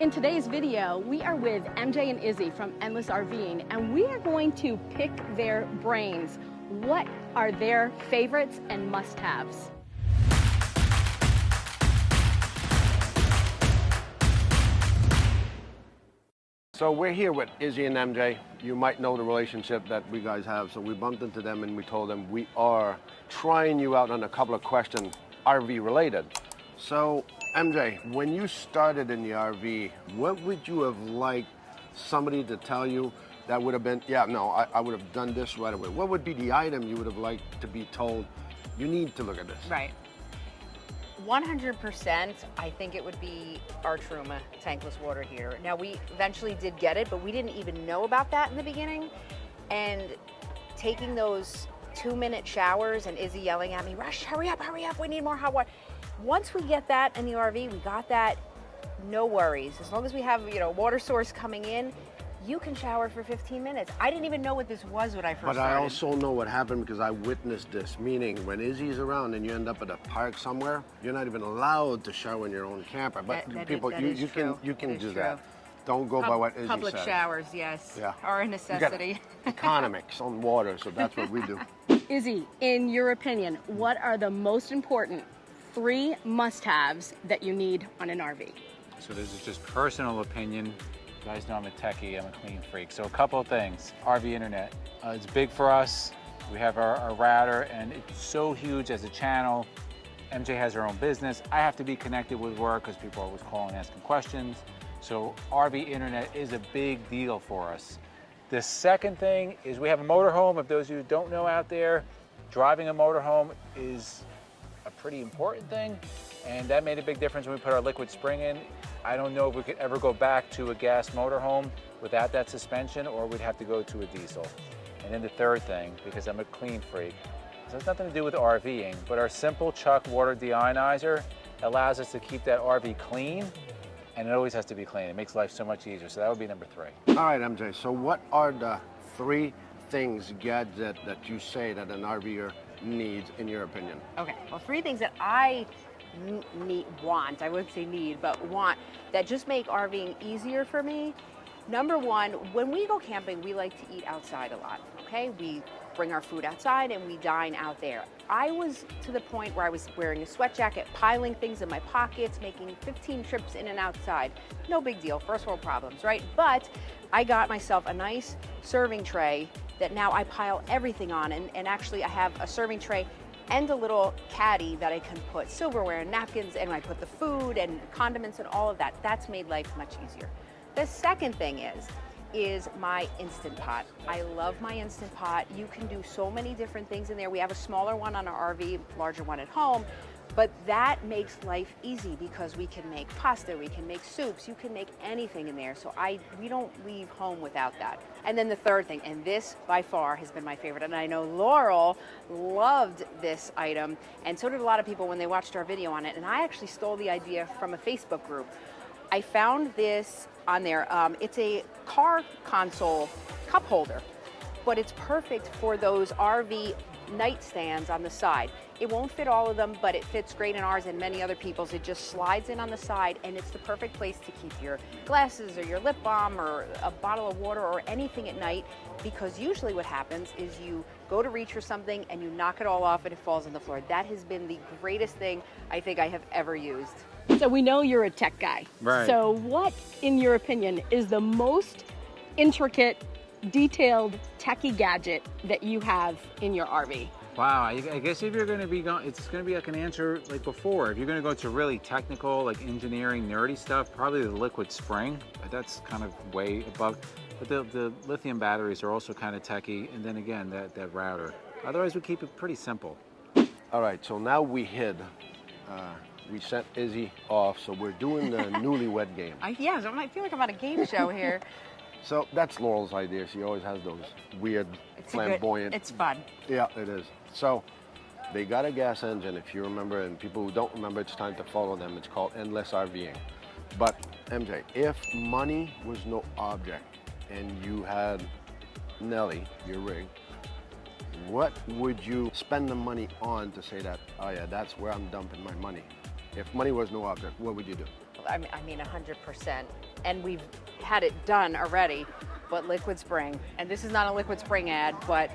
In today's video, we are with MJ and Izzy from Endless RVing, and we are going to pick their brains. What are their favorites and must-haves? So we're here with Izzy and MJ. You might know the relationship that we guys have. So we bumped into them and we told them we are trying you out on a couple of questions RV related. So MJ, when you started in the RV, what would you have liked somebody to tell you that would have been, yeah, no, I would have done this right away? What would be the item you would have liked to be told, you need to look at this? Right. 100%, I think it would be our Truma tankless water heater. Now, we eventually did get it, but we didn't even know about that in the beginning. And taking those 2-minute showers and Izzy yelling at me, Rush, hurry up, we need more hot water. Once we get that in the RV, we got that, no worries. As long as we have, water source coming in, you can shower for 15 minutes. I didn't even know what this was when I first started. But I also know what happened because I witnessed this, meaning when Izzy's around and you end up at a park somewhere, you're not even allowed to shower in your own camper. But people, you can do that. Don't go by what Izzy Public says. showers, yes, Yeah. are a necessity. Economics on water, so that's what we do. Izzy, in your opinion, what are the most important 3 must-haves that you need on an RV? So this is just personal opinion. You guys know I'm a techie, I'm a clean freak. So a couple of things. RV internet. It's big for us. We have our router and it's so huge as a channel. MJ has her own business. I have to be connected with work because people are always calling asking questions. So RV internet is a big deal for us. The second thing is we have a motorhome. If those of you who don't know out there, driving a motorhome is a pretty important thing. And that made a big difference when we put our liquid spring in. I don't know if we could ever go back to a gas motorhome without that suspension, or we'd have to go to a diesel. And then the third thing, because I'm a clean freak, this has nothing to do with RVing, but our simple Chuck water deionizer allows us to keep that RV clean, and it always has to be clean. It makes life so much easier. So that would be number 3. All right, MJ, so what are the 3 things, gadget, that you say that an RVer needs, in your opinion? Okay, well, 3 things that I want, I wouldn't say need, but want, that just make RVing easier for me. Number 1, when we go camping, we like to eat outside a lot, okay? We bring our food outside and we dine out there. I was to the point where I was wearing a sweat jacket, piling things in my pockets, making 15 trips in and outside. No big deal, first world problems, right? But I got myself a nice serving tray that now I pile everything on, and actually I have a serving tray and a little caddy that I can put silverware and napkins, and I put the food and condiments and all of that. That's made life much easier. The second thing is my Instant Pot. I love my Instant Pot. You can do so many different things in there. We have a smaller one on our RV, larger one at home, but that makes life easy because we can make pasta, we can make soups, you can make anything in there. So we don't leave home without that. And then the third thing, and this by far has been my favorite, and I know Laurel loved this item, and so did a lot of people when they watched our video on it, and I actually stole the idea from a Facebook group. I found this on there. It's a car console cup holder, but it's perfect for those RV nightstands on the side. It won't fit all of them, but it fits great in ours and many other people's. It just slides in on the side, and it's the perfect place to keep your glasses or your lip balm or a bottle of water or anything at night, because usually what happens is you go to reach for something and you knock it all off and it falls on the floor. That has been the greatest thing I think I have ever used. So we know you're a tech guy. Right. So what, in your opinion, is the most intricate, detailed, techie gadget that you have in your RV? Wow, I guess if you're going to be going, it's going to be like an answer like before. If you're going to go to really technical, like engineering, nerdy stuff, probably the liquid spring. That's kind of way above. But the lithium batteries are also kind of techy. And then again, that router. Otherwise, we keep it pretty simple. All right, so now we hid. We sent Izzy off, so we're doing the Newlywed game. I feel like I'm on a game show here. So that's Laurel's idea. She always has those weird, flamboyant. It's fun. Yeah, it is. So they got a gas engine, if you remember, and people who don't remember, it's time to follow them. It's called Endless RVing. But MJ, if money was no object and you had Nelly, your rig, what would you spend the money on to say that, oh yeah, that's where I'm dumping my money? If money was no object, what would you do? I mean, 100% and we've had it done already, but liquid spring. And this is not a liquid spring ad, but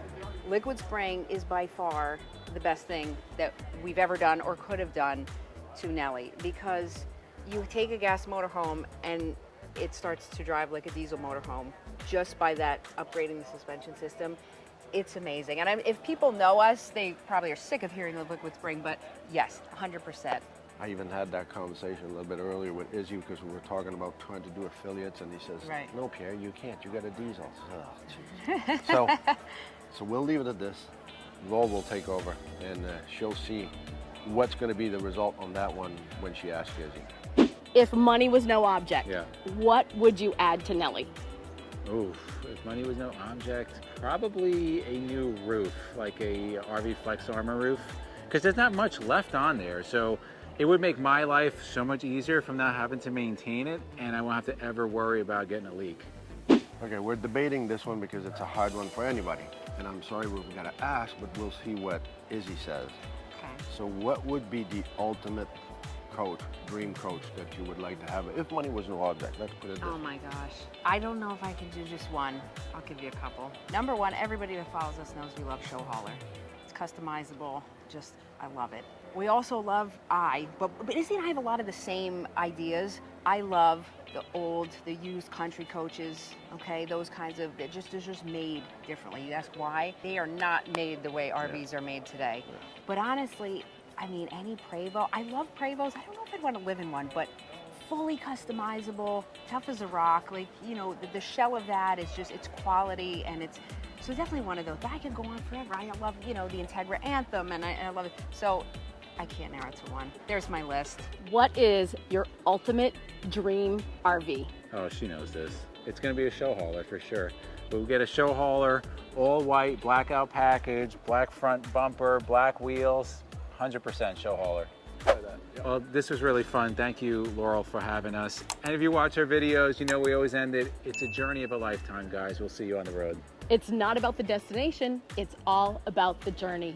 liquid spring is by far the best thing that we've ever done or could have done to Nelly, because you take a gas motorhome and it starts to drive like a diesel motorhome just by that upgrading the suspension system. It's amazing. And if people know us, they probably are sick of hearing the liquid spring, but yes, 100%. I even had that conversation a little bit earlier with Izzy because we were talking about trying to do affiliates, and he says, Right. "No, Pierre, you can't. You got a diesel." Oh, so we'll leave it at this. Vol will take over, and she'll see what's going to be the result on that one when she asks Izzy. If money was no object, Yeah. what would you add to Nelly? Oof, if money was no object, probably a new roof, like a RV Flex Armor roof, because there's not much left on there. So it would make my life so much easier from not having to maintain it, and I won't have to ever worry about getting a leak. Okay, we're debating this one because it's a hard one for anybody. And I'm sorry we've got to ask, but we'll see what Izzy says. Okay. So what would be the ultimate coach, dream coach that you would like to have if money was no object? Let's put it this Oh my gosh. I don't know if I can do just one. I'll give you a couple. Number one, everybody that follows us knows we love show hauler. It's customizable. Just, I love it. We also love, but Izzy and I have a lot of the same ideas. I love the used country coaches, okay? Those kinds of, they're just made differently. You ask why? They are not made the way RVs are made today. Yeah. But honestly, I mean, any Prevost, I love Prevost. I don't know if I'd want to live in one, but fully customizable, tough as a rock. Like, you know, the shell of that is just, it's quality, and it's, so definitely one of those. But I could go on forever. I love, you know, the Integra Anthem, and I love it. So I can't narrow it to one. There's my list. What is your ultimate dream RV? Oh, she knows this. It's gonna be a show hauler for sure. We'll get a show hauler, all white, blackout package, black front bumper, black wheels, 100% show hauler. Well, this was really fun. Thank you, Laurel, for having us. And if you watch our videos, you know we always end it. It's a journey of a lifetime, guys. We'll see you on the road. It's not about the destination, it's all about the journey.